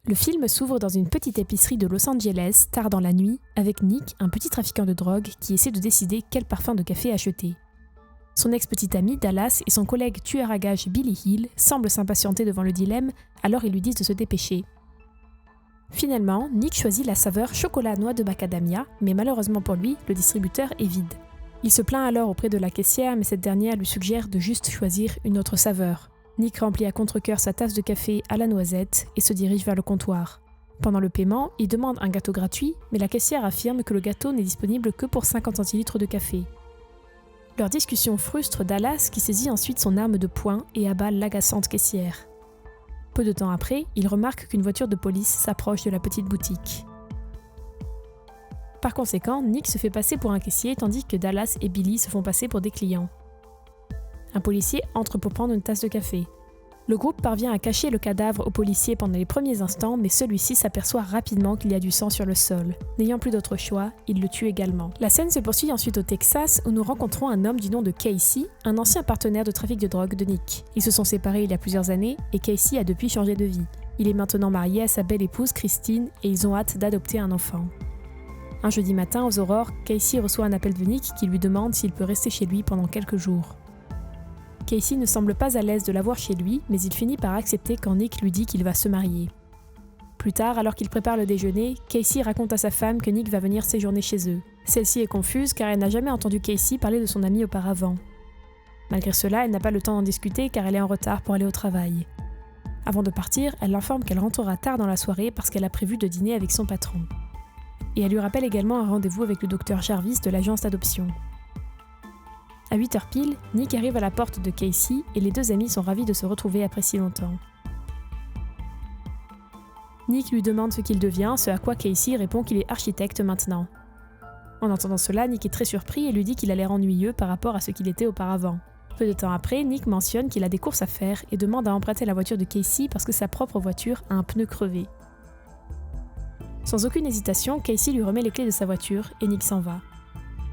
Le film s'ouvre dans une petite épicerie de Los Angeles, tard dans la nuit, avec Nick, un petit trafiquant de drogue, qui essaie de décider quel parfum de café acheter. Son ex-petite amie, Dallas, et son collègue tueur à gages Billy Hill semblent s'impatienter devant le dilemme, alors ils lui disent de se dépêcher. Finalement, Nick choisit la saveur chocolat-noix de macadamia, mais malheureusement pour lui, le distributeur est vide. Il se plaint alors auprès de la caissière, mais cette dernière lui suggère de juste choisir une autre saveur. Nick remplit à contre-cœur sa tasse de café à la noisette et se dirige vers le comptoir. Pendant le paiement, il demande un gâteau gratuit, mais la caissière affirme que le gâteau n'est disponible que pour 50 centilitres de café. Leur discussion frustre Dallas qui saisit ensuite son arme de poing et abat l'agaçante caissière. Peu de temps après, il remarque qu'une voiture de police s'approche de la petite boutique. Par conséquent, Nick se fait passer pour un caissier tandis que Dallas et Billy se font passer pour des clients. Un policier entre pour prendre une tasse de café. Le groupe parvient à cacher le cadavre au policier pendant les premiers instants, mais celui-ci s'aperçoit rapidement qu'il y a du sang sur le sol. N'ayant plus d'autre choix, il le tue également. La scène se poursuit ensuite au Texas, où nous rencontrons un homme du nom de Casey, un ancien partenaire de trafic de drogue de Nick. Ils se sont séparés il y a plusieurs années, et Casey a depuis changé de vie. Il est maintenant marié à sa belle épouse Christine, et ils ont hâte d'adopter un enfant. Un jeudi matin, aux aurores, Casey reçoit un appel de Nick qui lui demande s'il peut rester chez lui pendant quelques jours. Casey ne semble pas à l'aise de l'avoir chez lui, mais il finit par accepter quand Nick lui dit qu'il va se marier. Plus tard, alors qu'il prépare le déjeuner, Casey raconte à sa femme que Nick va venir séjourner chez eux. Celle-ci est confuse car elle n'a jamais entendu Casey parler de son ami auparavant. Malgré cela, elle n'a pas le temps d'en discuter car elle est en retard pour aller au travail. Avant de partir, elle l'informe qu'elle rentrera tard dans la soirée parce qu'elle a prévu de dîner avec son patron. Et elle lui rappelle également un rendez-vous avec le docteur Jarvis de l'agence d'adoption. À 8h pile, Nick arrive à la porte de Casey et les deux amis sont ravis de se retrouver après si longtemps. Nick lui demande ce qu'il devient, ce à quoi Casey répond qu'il est architecte maintenant. En entendant cela, Nick est très surpris et lui dit qu'il a l'air ennuyeux par rapport à ce qu'il était auparavant. Peu de temps après, Nick mentionne qu'il a des courses à faire et demande à emprunter la voiture de Casey parce que sa propre voiture a un pneu crevé. Sans aucune hésitation, Casey lui remet les clés de sa voiture et Nick s'en va.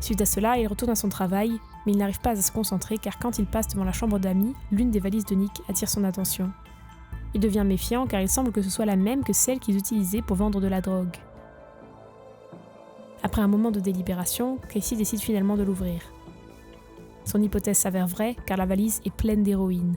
Suite à cela, il retourne à son travail, mais il n'arrive pas à se concentrer car quand il passe devant la chambre d'amis, l'une des valises de Nick attire son attention. Il devient méfiant car il semble que ce soit la même que celle qu'ils utilisaient pour vendre de la drogue. Après un moment de délibération, Casey décide finalement de l'ouvrir. Son hypothèse s'avère vraie car la valise est pleine d'héroïne.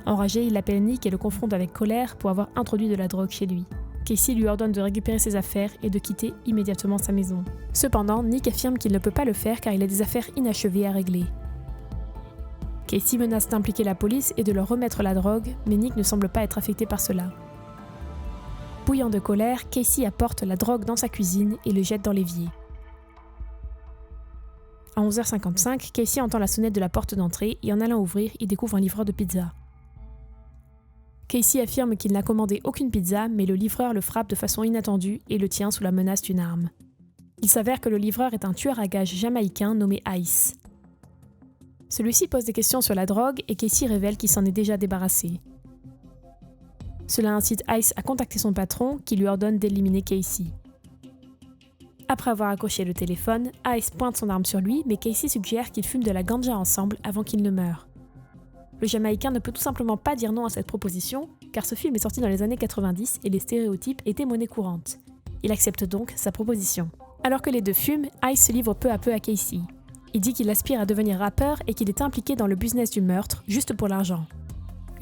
Enragé, il appelle Nick et le confronte avec colère pour avoir introduit de la drogue chez lui. Casey lui ordonne de récupérer ses affaires et de quitter immédiatement sa maison. Cependant, Nick affirme qu'il ne peut pas le faire car il a des affaires inachevées à régler. Casey menace d'impliquer la police et de leur remettre la drogue, mais Nick ne semble pas être affecté par cela. Bouillant de colère, Casey apporte la drogue dans sa cuisine et le jette dans l'évier. À 11h55, Casey entend la sonnette de la porte d'entrée et en allant ouvrir, il découvre un livreur de pizza. Casey affirme qu'il n'a commandé aucune pizza, mais le livreur le frappe de façon inattendue et le tient sous la menace d'une arme. Il s'avère que le livreur est un tueur à gages jamaïcain nommé Ice. Celui-ci pose des questions sur la drogue et Casey révèle qu'il s'en est déjà débarrassé. Cela incite Ice à contacter son patron qui lui ordonne d'éliminer Casey. Après avoir accroché le téléphone, Ice pointe son arme sur lui, mais Casey suggère qu'ils fument de la ganja ensemble avant qu'il ne meure. Le Jamaïcain ne peut tout simplement pas dire non à cette proposition, car ce film est sorti dans les années 90 et les stéréotypes étaient monnaie courante. Il accepte donc sa proposition. Alors que les deux fument, Ice se livre peu à peu à Casey. Il dit qu'il aspire à devenir rappeur et qu'il est impliqué dans le business du meurtre, juste pour l'argent.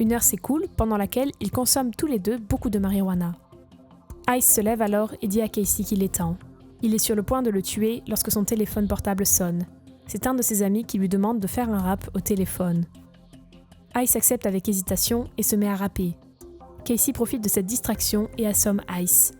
Une heure s'écoule, pendant laquelle ils consomment tous les deux beaucoup de marijuana. Ice se lève alors et dit à Casey qu'il est temps. Il est sur le point de le tuer lorsque son téléphone portable sonne. C'est un de ses amis qui lui demande de faire un rap au téléphone. Ice accepte avec hésitation et se met à rapper. Casey profite de cette distraction et assomme Ice.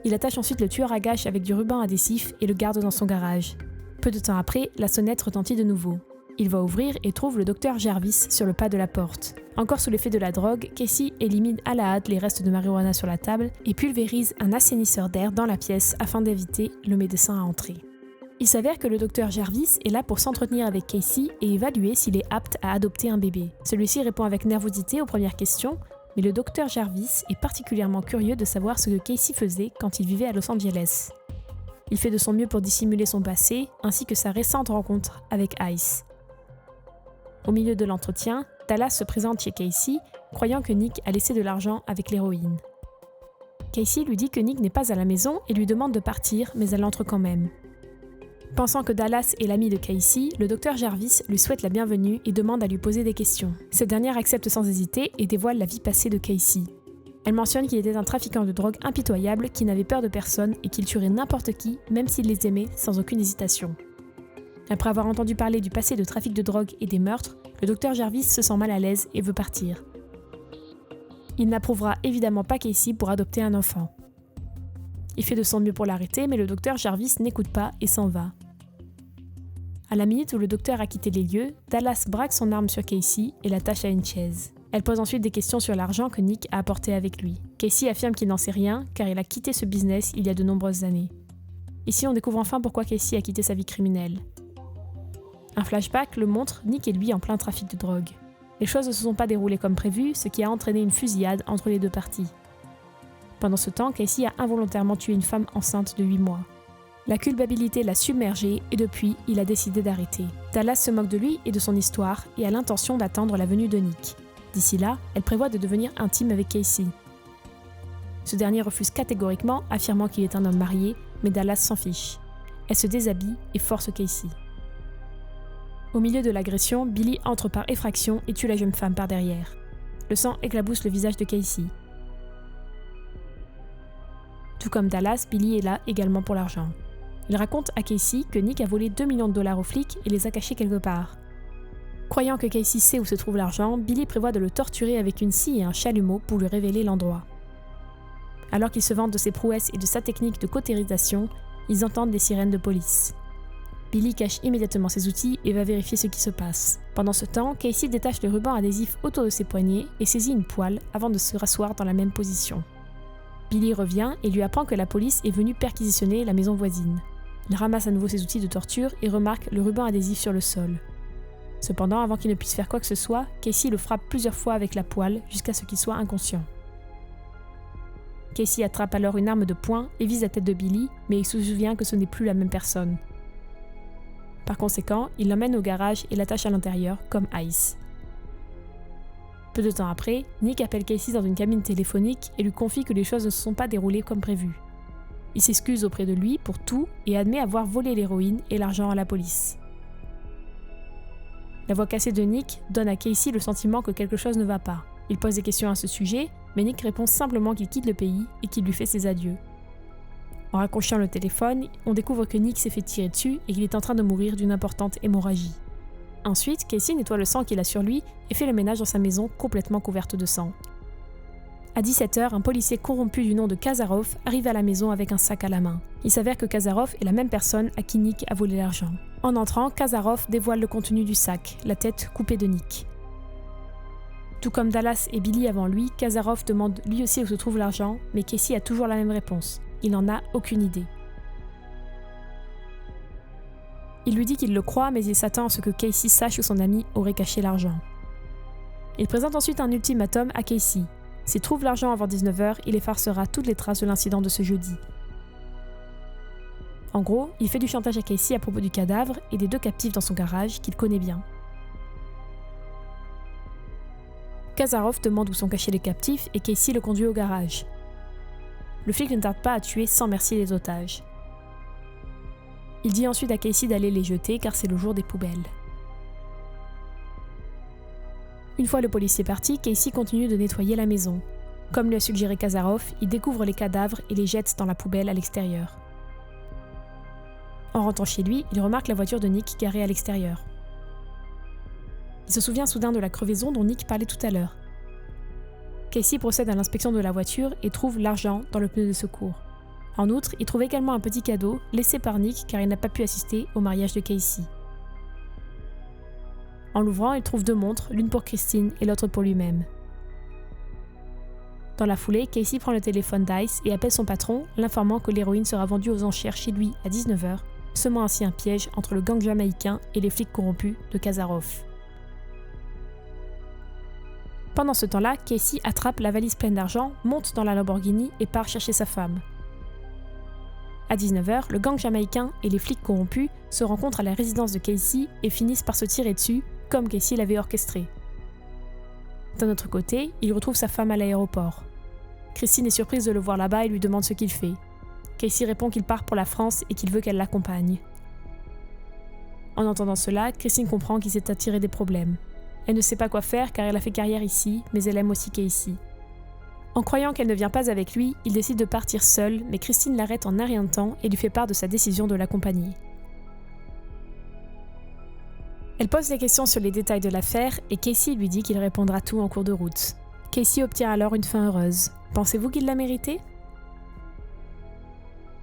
Il attache ensuite le tueur à gages avec du ruban adhésif et le garde dans son garage. Peu de temps après, la sonnette retentit de nouveau. Il va ouvrir et trouve le docteur Jarvis sur le pas de la porte. Encore sous l'effet de la drogue, Casey élimine à la hâte les restes de marijuana sur la table et pulvérise un assainisseur d'air dans la pièce afin d'éviter le médecin à entrer. Il s'avère que le docteur Jarvis est là pour s'entretenir avec Casey et évaluer s'il est apte à adopter un bébé. Celui-ci répond avec nervosité aux premières questions, mais le docteur Jarvis est particulièrement curieux de savoir ce que Casey faisait quand il vivait à Los Angeles. Il fait de son mieux pour dissimuler son passé, ainsi que sa récente rencontre avec Ice. Au milieu de l'entretien, Dallas se présente chez Casey croyant que Nick a laissé de l'argent avec l'héroïne. Casey lui dit que Nick n'est pas à la maison et lui demande de partir, mais elle entre quand même. Pensant que Dallas est l'ami de Casey, le docteur Jarvis lui souhaite la bienvenue et demande à lui poser des questions. Cette dernière accepte sans hésiter et dévoile la vie passée de Casey. Elle mentionne qu'il était un trafiquant de drogue impitoyable qui n'avait peur de personne et qu'il tuerait n'importe qui, même s'il les aimait, sans aucune hésitation. Après avoir entendu parler du passé de trafic de drogue et des meurtres, le docteur Jarvis se sent mal à l'aise et veut partir. Il n'approuvera évidemment pas Casey pour adopter un enfant. Il fait de son mieux pour l'arrêter, mais le docteur Jarvis n'écoute pas et s'en va. À la minute où le docteur a quitté les lieux, Dallas braque son arme sur Casey et l'attache à une chaise. Elle pose ensuite des questions sur l'argent que Nick a apporté avec lui. Casey affirme qu'il n'en sait rien car il a quitté ce business il y a de nombreuses années. Ici, on découvre enfin pourquoi Casey a quitté sa vie criminelle. Un flashback le montre, Nick et lui en plein trafic de drogue. Les choses ne se sont pas déroulées comme prévu, ce qui a entraîné une fusillade entre les deux parties. Pendant ce temps, Casey a involontairement tué une femme enceinte de 8 mois. La culpabilité l'a submergé et depuis, il a décidé d'arrêter. Dallas se moque de lui et de son histoire et a l'intention d'attendre la venue de Nick. D'ici là, elle prévoit de devenir intime avec Casey. Ce dernier refuse catégoriquement, affirmant qu'il est un homme marié, mais Dallas s'en fiche. Elle se déshabille et force Casey. Au milieu de l'agression, Billy entre par effraction et tue la jeune femme par derrière. Le sang éclabousse le visage de Casey. Tout comme Dallas, Billy est là également pour l'argent. Il raconte à Casey que Nick a volé 2 millions de dollars aux flics et les a cachés quelque part. Croyant que Casey sait où se trouve l'argent, Billy prévoit de le torturer avec une scie et un chalumeau pour lui révéler l'endroit. Alors qu'il se vante de ses prouesses et de sa technique de cautérisation, ils entendent des sirènes de police. Billy cache immédiatement ses outils et va vérifier ce qui se passe. Pendant ce temps, Casey détache le ruban adhésif autour de ses poignets et saisit une poêle avant de se rasseoir dans la même position. Billy revient et lui apprend que la police est venue perquisitionner la maison voisine. Il ramasse à nouveau ses outils de torture et remarque le ruban adhésif sur le sol. Cependant, avant qu'il ne puisse faire quoi que ce soit, Casey le frappe plusieurs fois avec la poêle jusqu'à ce qu'il soit inconscient. Casey attrape alors une arme de poing et vise la tête de Billy, mais il se souvient que ce n'est plus la même personne. Par conséquent, il l'emmène au garage et l'attache à l'intérieur, comme Ice. Peu de temps après, Nick appelle Casey dans une cabine téléphonique et lui confie que les choses ne se sont pas déroulées comme prévu. Il s'excuse auprès de lui pour tout et admet avoir volé l'héroïne et l'argent à la police. La voix cassée de Nick donne à Casey le sentiment que quelque chose ne va pas. Il pose des questions à ce sujet, mais Nick répond simplement qu'il quitte le pays et qu'il lui fait ses adieux. En raccrochant le téléphone, on découvre que Nick s'est fait tirer dessus et qu'il est en train de mourir d'une importante hémorragie. Ensuite, Casey nettoie le sang qu'il a sur lui et fait le ménage dans sa maison complètement couverte de sang. À 17h, un policier corrompu du nom de Kazarov arrive à la maison avec un sac à la main. Il s'avère que Kazarov est la même personne à qui Nick a volé l'argent. En entrant, Kazarov dévoile le contenu du sac, la tête coupée de Nick. Tout comme Dallas et Billy avant lui, Kazarov demande lui aussi où se trouve l'argent, mais Casey a toujours la même réponse. Il n'en a aucune idée. Il lui dit qu'il le croit, mais il s'attend à ce que Casey sache où son ami aurait caché l'argent. Il présente ensuite un ultimatum à Casey. S'il trouve l'argent avant 19h, il effarcera toutes les traces de l'incident de ce jeudi. En gros, il fait du chantage à Casey à propos du cadavre et des 2 captifs dans son garage qu'il connaît bien. Kazarov demande où sont cachés les captifs et Casey le conduit au garage. Le flic ne tarde pas à tuer sans merci les otages. Il dit ensuite à Casey d'aller les jeter car c'est le jour des poubelles. Une fois le policier parti, Casey continue de nettoyer la maison. Comme lui a suggéré Kazarov, il découvre les cadavres et les jette dans la poubelle à l'extérieur. En rentrant chez lui, il remarque la voiture de Nick garée à l'extérieur. Il se souvient soudain de la crevaison dont Nick parlait tout à l'heure. Casey procède à l'inspection de la voiture et trouve l'argent dans le pneu de secours. En outre, il trouve également un petit cadeau laissé par Nick car il n'a pas pu assister au mariage de Casey. En l'ouvrant, il trouve 2 montres, l'une pour Christine et l'autre pour lui-même. Dans la foulée, Casey prend le téléphone d'Ice et appelle son patron, l'informant que l'héroïne sera vendue aux enchères chez lui à 19h, semant ainsi un piège entre le gang jamaïcain et les flics corrompus de Kazarov. Pendant ce temps-là, Casey attrape la valise pleine d'argent, monte dans la Lamborghini et part chercher sa femme. À 19h, le gang jamaïcain et les flics corrompus se rencontrent à la résidence de Casey et finissent par se tirer dessus, comme Casey l'avait orchestré. D'un autre côté, il retrouve sa femme à l'aéroport. Christine est surprise de le voir là-bas et lui demande ce qu'il fait. Casey répond qu'il part pour la France et qu'il veut qu'elle l'accompagne. En entendant cela, Christine comprend qu'il s'est attiré des problèmes. Elle ne sait pas quoi faire car elle a fait carrière ici, mais elle aime aussi Casey. En croyant qu'elle ne vient pas avec lui, il décide de partir seul, mais Christine l'arrête en un rien de temps et lui fait part de sa décision de l'accompagner. Elle pose des questions sur les détails de l'affaire et Casey lui dit qu'il répondra tout en cours de route. Casey obtient alors une fin heureuse. Pensez-vous qu'il l'a mérité ?